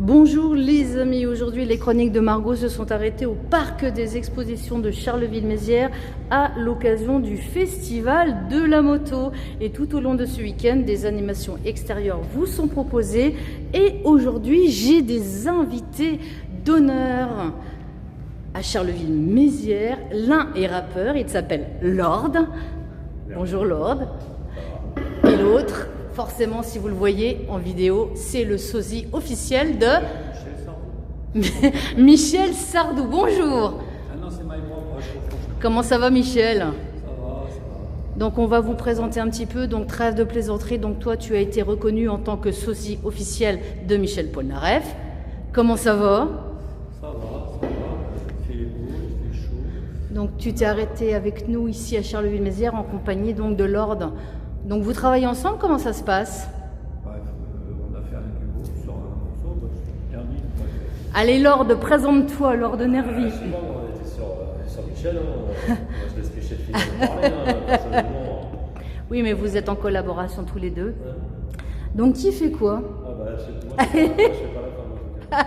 Bonjour les amis, aujourd'hui les chroniques de Margot se sont arrêtées au parc des expositions de Charleville-Mézières à l'occasion du festival de la moto. Et tout au long de ce week-end, des animations extérieures vous sont proposées et aujourd'hui j'ai des invités d'honneur à Charleville-Mézières. L'un est rappeur, il s'appelle Lord. Bonjour Lord. Et l'autre, forcément, si vous le voyez en vidéo, c'est le sosie officiel de Michel Sardou. Bonjour. Ah non, c'est Comment ça va, Michel? Ça va. Donc, on va vous présenter un petit peu. Donc, trêve de plaisanterie. Donc, toi, tu as été reconnu en tant que sosie officiel de Michel Polnareff. Comment ça va? Ça va. Il fait beau, il fait chaud. Donc, tu t'es arrêté avec nous ici à Charleville-Mézières en compagnie donc de Lord. Donc, vous travaillez ensemble? Comment ça se passe? Bref, on a fait un duo sur un morceau, donc Nervi. Allez, Lord, présente-toi, Lord Nervi. Souvent, on était sur Michel, moi je laisse Michel finir de parler, personnellement. Oui, mais vous êtes en collaboration tous les deux. Ouais. Donc, qui fait quoi? Ah bah, moi, je fais pas la femme, en tout cas.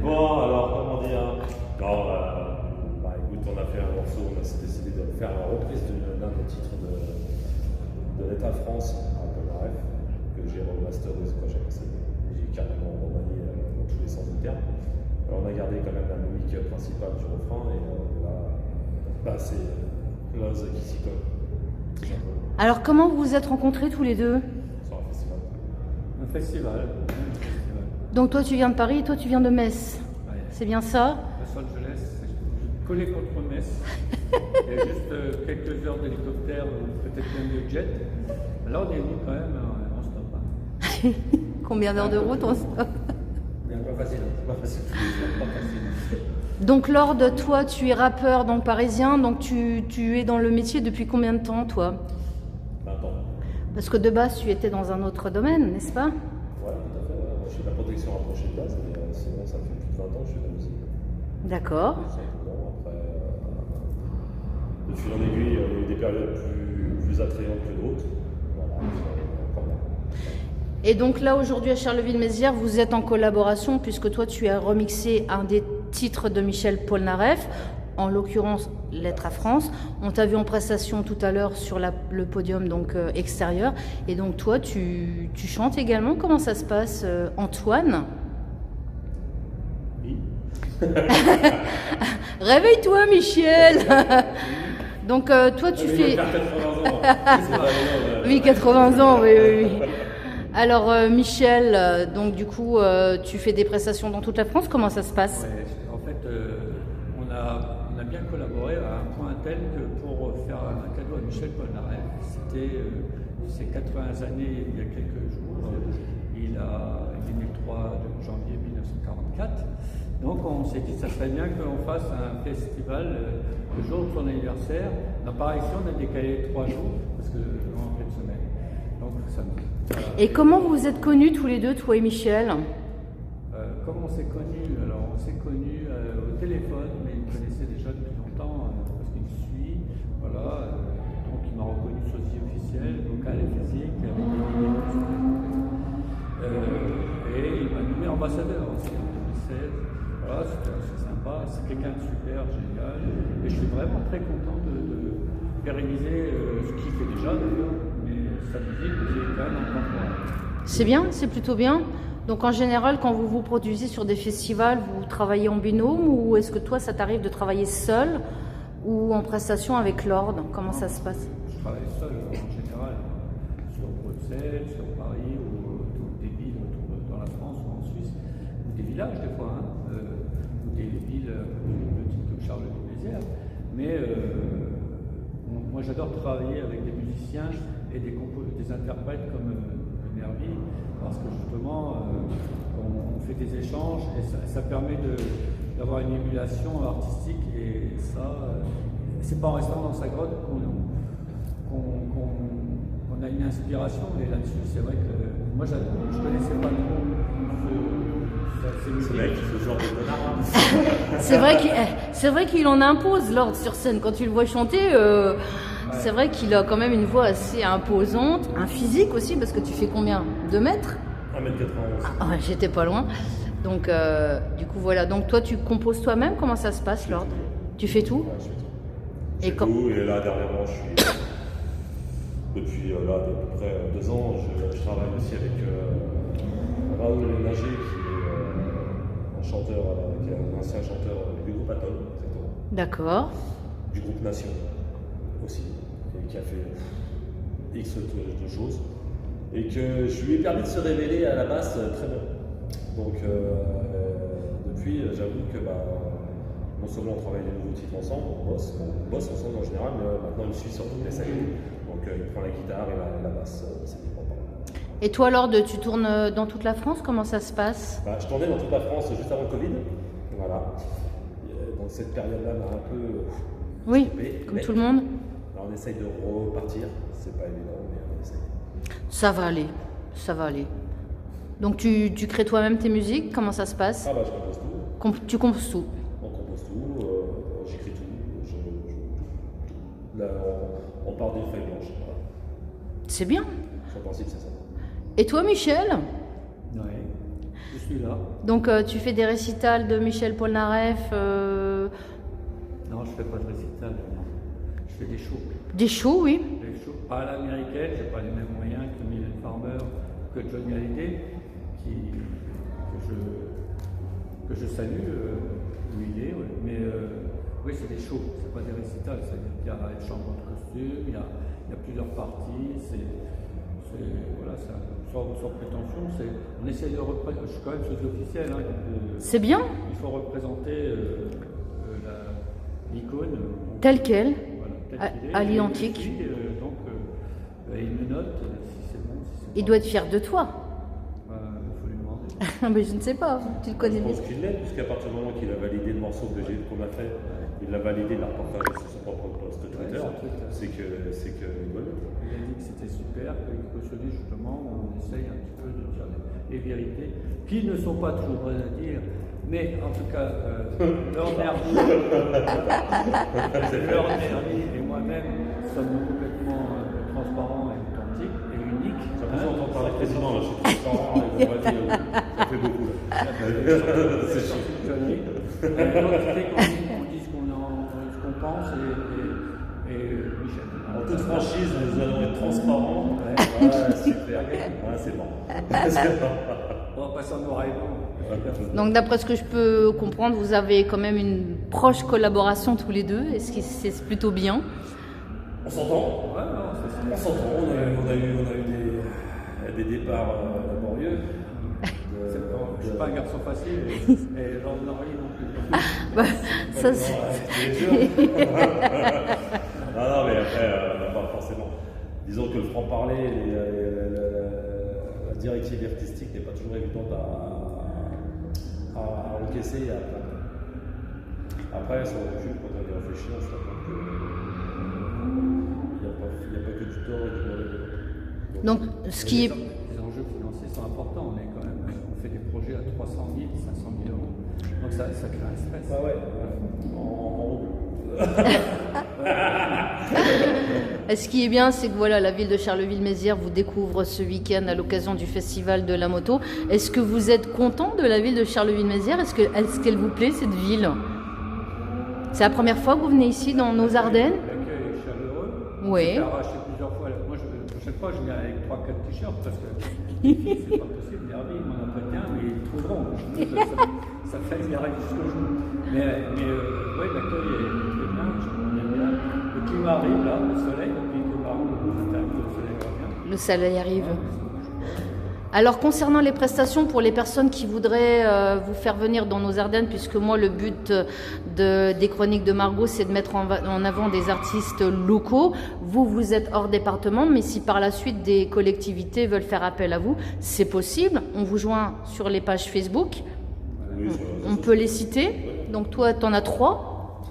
Bon, alors, comment dire? Non, bah, écoute, on a fait un morceau, on a décidé de faire une reprise d'un des titres de l'État France, à Polnareff, que j'ai remasterisé, quoi, j'ai carrément remanié dans tous les sens du terme. Alors, on a gardé quand même la mimique principale du refrain, et là, c'est Close qui s'y colle, tout simplement, Alors, comment vous vous êtes rencontrés tous les deux? sur un festival. Un festival. Donc, toi, tu viens de Paris et toi, tu viens de Metz. Ouais. C'est bien ça? Los Angeles, c'est collé contre Metz. Il y a juste quelques heures d'hélicoptère, ou peut-être même de jet. Là, on est venu quand même, on se stoppe pas. Combien d'heures de route on se... Mais pas facile, pas facile. Pas facile. Donc, Lord, toi, tu es rappeur donc parisien. Donc, tu es dans le métier depuis combien de temps, toi? 20 ans. Parce que de base, tu étais dans un autre domaine, n'est-ce pas? Ouais, tout à fait. Moi, je fais de la protection rapprochée de base, mais sinon, ça fait plus de 20 ans que je fais de la musique. D'accord. Tout simplement. Après, de fil en aiguille, il y a eu des périodes plus attrayantes que d'autres. Voilà, c'est encore bien. Et donc là, aujourd'hui, à Charleville-Mézières, vous êtes en collaboration puisque toi, tu as remixé un des titres de Michel Polnareff, en l'occurrence Lettre à France. On t'a vu en prestation tout à l'heure sur le podium donc extérieur. Et donc toi, tu chantes également. Comment ça se passe, Antoine? Oui. Réveille-toi, Michel. Donc toi, tu fais... 80 ans. Oui, 80 ans, oui, oui, oui. Alors, Michel, donc du coup, tu fais des prestations dans toute la France. Comment ça se passe? Ouais, en fait, on a bien collaboré à un point tel que pour faire un cadeau à Michel Polnareff, c'était ses 80 années il y a quelques jours. Il est né le 3 janvier 1944. Donc on s'est dit que ça serait bien qu'on fasse un festival le jour de son anniversaire. Par ici, on a décalé 3 jours parce que en pleine semaine. Donc samedi. Voilà. Et comment vous vous êtes connus tous les deux, toi et Michel? Comment on s'est connus? Alors on s'est connus au téléphone, mais il me connaissait déjà depuis longtemps parce qu'il me suit. Voilà. Donc il m'a reconnu sosie officiel, vocal et physique, avec des vidéos. Et il m'a nommé ambassadeur aussi en 2016. Voilà, c'était assez sympa. C'est quelqu'un de super, génial. Et je suis vraiment très content de pérenniser ce qu'il fait déjà d'ailleurs. Mais sa musique, c'est quand même encore moi. C'est bien, c'est plutôt bien. Donc en général, quand vous vous produisez sur des festivals, vous travaillez en binôme ou est-ce que toi, ça t'arrive de travailler seul ou en prestation avec Lord? Comment ça se passe? Je travaille seul en général, sur Bruxelles, sur Paris, ou des villes autour dans la France ou en Suisse, ou des villages des fois, ou des villes plus petites que Charleville-Mézières. Mais moi j'adore travailler avec des musiciens et des interprètes comme Nervi, parce que justement on fait des échanges et ça permet d'avoir une émulation artistique et ça, c'est pas en restant dans sa grotte qu'on a une inspiration. Et là-dessus, c'est vrai que moi je connaissais pas trop Ce mec, ce genre de connard. C'est vrai qu'il en impose, Lord, sur scène. Quand tu le vois chanter, c'est vrai qu'il a quand même une voix assez imposante, un physique aussi, parce que tu fais combien? 2 mètres? 1m91. Ah ouais, j'étais pas loin. Donc, du coup, voilà. Donc, toi, tu composes toi-même? Comment ça se passe, Lord? Tu fais tout? Ouais, je fais tout. Et Je fais tout, et là, dernièrement, depuis là, à peu près 2 ans, je travaille aussi avec Raoul Nager, qui est un chanteur, qui est un ancien chanteur du groupe Atoll, exactement. D'accord. Du groupe Nation aussi, et qui a fait X de choses. Et que je lui ai permis de se révéler à la basse très bien. Donc depuis, j'avoue que non seulement on travaille des nouveaux titres ensemble, on bosse ensemble en général, mais maintenant il me suit sur toutes les scènes. Donc il prend la guitare et la basse, c'est différent. Et toi, Lord, tu tournes dans toute la France? Comment ça se passe? Je tournais dans toute la France juste avant le Covid. Voilà. Donc cette période-là m'a un peu Oui, stoppé, comme tout le monde. Là, on essaye de repartir. C'est pas évident, mais on essaye. Ça va aller, ça va aller. Donc tu crées toi-même tes musiques? Comment ça se passe? Je compose tout. Tu composes tout? On compose tout, j'écris tout. Là, on part d'une feuille blanche. Voilà. C'est bien. Son principe, c'est ça. Et toi, Michel? Oui, je suis là. Donc tu fais des récitals de Michel Polnareff Non, je ne fais pas de récital, non. Je fais des shows. Des shows, oui. Des shows à l'américaine, je n'ai pas les mêmes moyens que Mylène Farmer, que Johnny Hallyday, que je salue, où il est. Ouais. Mais oui, c'est des shows, c'est pas des récitals. C'est-à-dire qu'il y a une chambre de costume, il y a plusieurs parties. Voilà, sans prétention. On essaie de représenter. Je suis quand même chose officielle. Hein, C'est bien. Il faut représenter l'icône. Telle qu'elle. Voilà, à l'identique. Donc, il me note si c'est bon. Si c'est Il doit être fier de toi. Il faut lui demander. Mais je ne sais pas, tu le connais Je bien. pense qu'il l'est, puisqu'à partir du moment qu'il a validé le morceau qu'on a fait, il l'a validé, il l'a repartagé sur son propre post Twitter, c'est que rigolo. Il a dit que c'était super, qu'il cautionnait justement, on essaye un petit peu de dire les vérités, qui ne sont pas toujours vraies à dire, mais en tout cas, leur Nervi et moi-même sommes complètement transparents et authentiques et uniques. Ça vous entend parler président, là, je suis transparent, et vous voyez, ça fait beaucoup. C'est chiant. On dit ce qu'on pense et Michel. En toute franchise, nous allons être transparents. Ouais, super. C'est bon. On va passer en noir et blanc. Donc d'après ce que je peux comprendre, vous avez quand même une proche collaboration tous les deux. Est-ce que c'est plutôt bien? On s'entend. Ouais, non, On s'entend. On a eu des départs laborieux. Je ne suis pas un garçon facile et Lord Norrie non plus. Ça, c'est... Non, mais après, pas forcément. Disons que le franc-parler, la directive artistique n'est pas toujours évidente à encaisser et à apprendre. Après, sur le recul, quand on y réfléchit, on se rend compte qu'il n'y a pas que du tort et du mauvais. Donc, ce qui est... Les enjeux financiers sont importants. On fait des projets à 300 000, 500 000 euros. Donc ça crée un stress. Ah ouais, en rouble. Ce qui est bien, c'est que voilà, la ville de Charleville-Mézières vous découvre ce week-end à l'occasion du festival de la moto. Est-ce que vous êtes content de la ville de Charleville-Mézières? Est-ce qu'elle vous plaît, cette ville? C'est la première fois que vous venez ici, dans nos Ardennes? L'accueil est chaleureux. Oui. J'ai arraché plusieurs fois. Moi, la prochaine fois, je viens avec 3-4 t-shirts parce que c'est pas possible. Nervi, il m'en a prêté un, mais il est trop grand. Ça fait qu'il arrive jusqu'au jour. Mais oui, l'accueil est très bien. On aime bien. Le climat arrive là, le soleil, depuis que le soleil revient. Le soleil arrive. Alors concernant les prestations pour les personnes qui voudraient vous faire venir dans nos Ardennes, puisque moi le but des chroniques de Margot c'est de mettre en avant des artistes locaux, vous êtes hors département, mais si par la suite des collectivités veulent faire appel à vous, c'est possible, on vous joint sur les pages Facebook, on peut les citer, donc toi tu en as 3.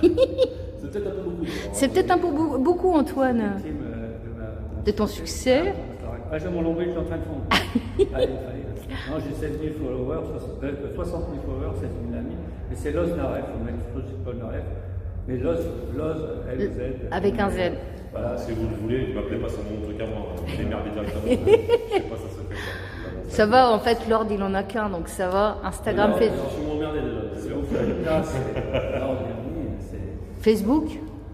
C'est peut-être un peu beaucoup. C'est peut-être un peu beaucoup Antoine, de ton succès. J'ai mon nombril qui est en train de fondre. Allez. Non, j'ai 16 000 followers, 60 000 followers, 16 000 amis. Et c'est Loz Naref, on met l'explosion de Paul Naref. Mais Loz, LZ. Avec un Z. Voilà, si vous le voulez, vous m'appelez pas son nom, truc à moi. Démerdez directement. Je sais pas, ça se fait pas. Ça va, en fait, Lord, il en a qu'un, donc ça va. Instagram, Je suis emmerdé déjà. Là, là, on est remis, c'est- Facebook,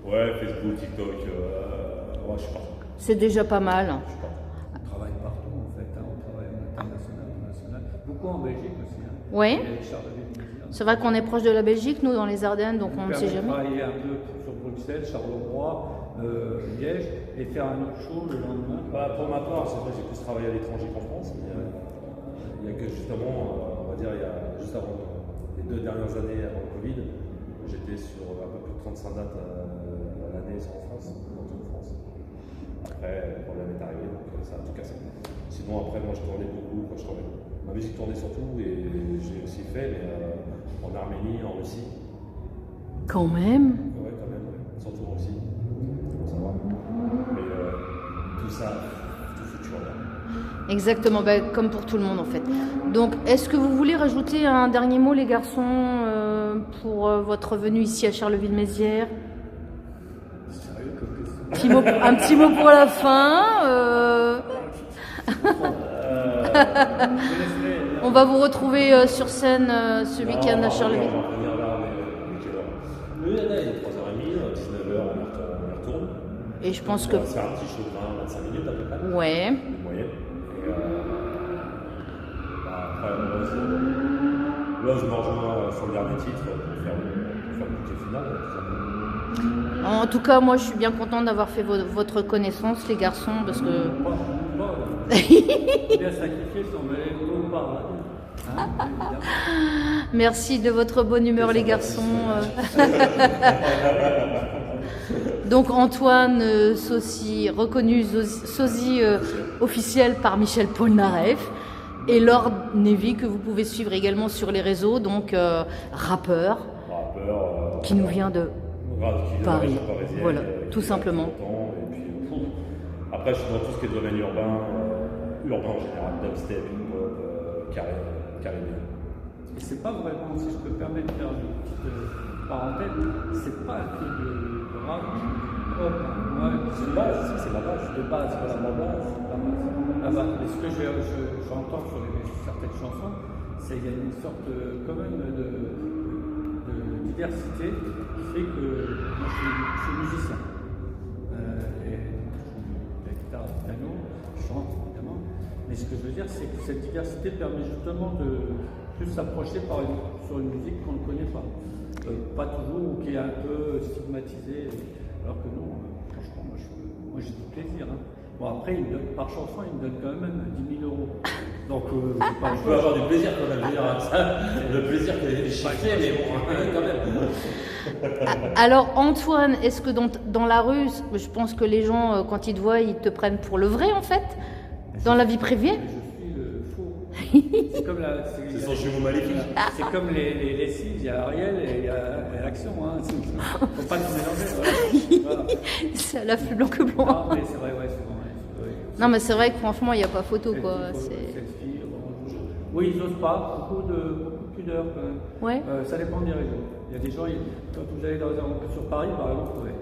Ouais, Facebook, TikTok, ouais, je suis parti. c'est déjà pas mal. Je suis parti. on travaille partout en fait, hein. On travaille en international, en national, beaucoup en Belgique aussi. Hein. Oui. Et Charleville-Mézières. C'est vrai qu'on est proche de la Belgique, nous, dans les Ardennes, donc on ne sait permet de jamais. travailler un peu sur Bruxelles, Charleroi, Liège, et faire un autre show le lendemain. Bah, pour ma part, c'est vrai que j'ai plus travaillé à l'étranger qu'en France. Il y a que justement, on va dire, il y a juste avant les 2 dernières années avant le Covid, j'étais sur un peu plus de 35 dates à l'année en France, dans toute France. Après, le problème est arrivé, donc ça a tout cassé. Sinon, après, moi je tournais beaucoup, quand je tournais. Ma musique tournait surtout, et j'ai aussi fait, mais en Arménie, en Russie. Quand même. Ouais, quand même, ouais. Surtout en Russie. Ça va. Mais tout ça, tout fout toujours là. Exactement, ben, comme pour tout le monde en fait. Donc, est-ce que vous voulez rajouter un dernier mot, les garçons, pour votre venue ici à Charleville-Mézières? Sérieux comme question. Un petit mot pour la fin. On va vous retrouver sur scène ce week-end à Charleville. On va venir là, mais quelle heure? Il est 3h30, 19h, on y retourne. Et je pense On que... va se faire un petit show de 20-25 minutes à peu près. Ouais. Une moyenne. Et après, Loz me rejoint sur le dernier titre pour faire le bouquet final. Tout simplement. En tout cas, moi, je suis bien contente d'avoir fait votre connaissance, les garçons, parce que... Bien sacrifié si on met les par là. Hein, évidemment. Merci de votre bonne humeur, les garçons. Donc, Antoine Sosie, reconnu sosie officiel par Michel Polnareff, et Lord Navy, que vous pouvez suivre également sur les réseaux, donc rappeur, qui nous vient de Paris. Voilà, tout simplement. Et puis, après, je suis dans tout ce qui est domaine urbain en général, dubstep, hip-hop, caribéen. Et c'est pas vraiment, si je peux me permettre de faire une petite parenthèse, c'est pas un truc de rap, hop, ouais, C'est la base, c'est la base. de base, voilà, la base. Ah bah, et ce que j'entends sur certaines chansons, c'est qu'il y a une sorte quand même de diversité qui fait que moi je suis musicien. Et je joue de la guitare, du piano, je chante évidemment. Mais ce que je veux dire, c'est que cette diversité permet justement de plus s'approcher sur une musique qu'on ne connaît pas. Pas toujours, ou qui est un peu stigmatisée. Alors que non, franchement, moi j'ai du plaisir. Hein. Bon, après, par chanson, il me donne quand même 10 000 euros. Donc, Je peux avoir du plaisir quand même, je veux dire, ça, le plaisir que j'ai chiffré, mais bon, quand même. Alors, Antoine, est-ce que dans la rue, je pense que les gens, quand ils te voient, ils te prennent pour le vrai, en fait? Dans la vie privée? Je suis le faux. C'est comme C'est son jumeau maléfique. C'est comme les lessives, il y a Ariel et il y a l'action. Hein. Faut pas tout mélanger. Voilà. C'est à la plus blanc que blanc. Non, mais c'est vrai, ouais, souvent. Ouais. Non, mais c'est vrai que franchement, il n'y a pas photo, quoi. Selfie, oui, ils n'osent pas. Beaucoup de pudeur, quand même. Ouais. Ça dépend des régions. Il y a des gens, quand vous allez sur Paris, par exemple, ouais,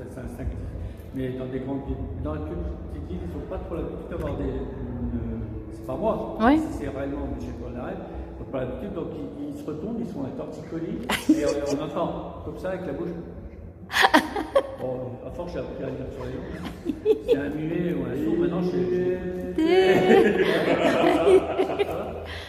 c'est instinctif. Mais dans des grandes villes, dans les plus petites villes, ils n'ont pas trop l'habitude d'avoir c'est pas moi, Oui. c'est réellement M. Polnareff, ils n'ont pas l'habitude, donc ils se retournent, ils sont un torticolis, et on entend comme ça avec la bouche. Bon, à force, j'ai appris à lire sur les noms. C'est un muet ou un sourd, maintenant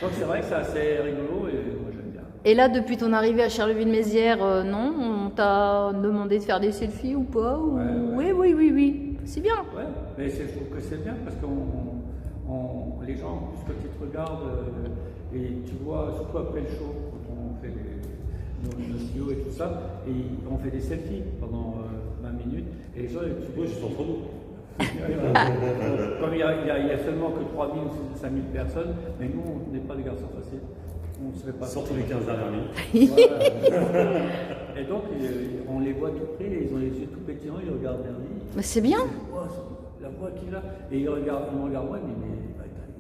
donc c'est vrai que c'est assez rigolo et moi j'aime bien. Et là, depuis ton arrivée à Charleville-Mézières, non, on t'a demandé de faire des selfies ou pas ou... Ouais. Oui. C'est bien. Ouais, mais je trouve que c'est bien parce que les gens, en plus, quand ils te regardent, et tu vois, surtout après le show, quand on fait nos studios et tout ça, et on fait des selfies pendant 20 minutes, et les gens, tu vois, Oui, je suis entre nous. Comme il y a seulement que 3 000 ou 5 000 personnes, mais nous, on n'est pas des garçons faciles. On ne se fait pas. Surtout les 15 dernières minutes. Voilà. Et donc, on les voit tout près, ils ont les yeux tout pétillants, ils regardent vers lui. Mais c'est bien. La voix qu'il a. Et il me regarde moi, mais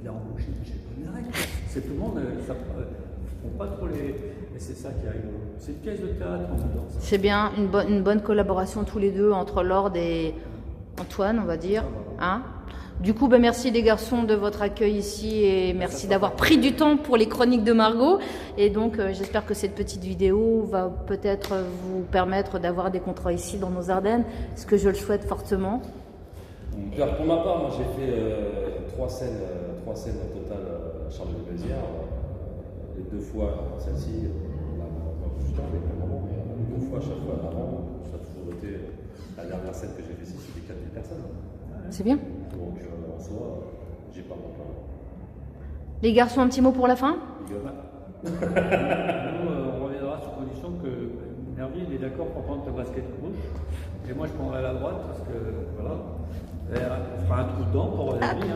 il a embauché Michel Polnareff. C'est tout le monde, ça ne font pas trop les. Et c'est ça qui arrive. C'est une pièce de théâtre, on adore ça. C'est bien, une bonne collaboration tous les deux entre Lord et Antoine, on va dire. Hein? Du coup, merci les garçons de votre accueil ici et merci d'avoir pris du temps pour les chroniques de Margot. Et donc, j'espère que cette petite vidéo va peut-être vous permettre d'avoir des contrats ici dans nos Ardennes, ce que je le souhaite fortement. Alors, pour ma part, moi j'ai fait 3 scènes au total à Charleville-Mézières. Les 2 fois, celle-ci, je t'en fais pas moment, mais les 2 fois, à chaque fois avant, ça a toujours été la dernière scène que j'ai fait ici, c'était 4000 personnes. C'est bien. Donc en soi, j'ai pas mon plan. Les garçons, un petit mot pour la fin? Nous, on reviendra sous condition que Nervi il est d'accord pour prendre ta basket gauche. Et moi, je prendrai la droite parce que voilà. On fera un trou dedans pour Nervi.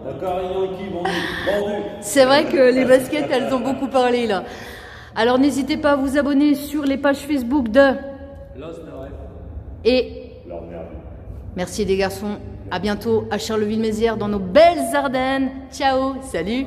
Encore Yankee, vendu. C'est vrai que les baskets, elles ont beaucoup parlé là. Alors n'hésitez pas à vous abonner sur les pages Facebook de Los Nervi. Et merci les garçons. À bientôt à Charleville-Mézières dans nos belles Ardennes. Ciao, salut.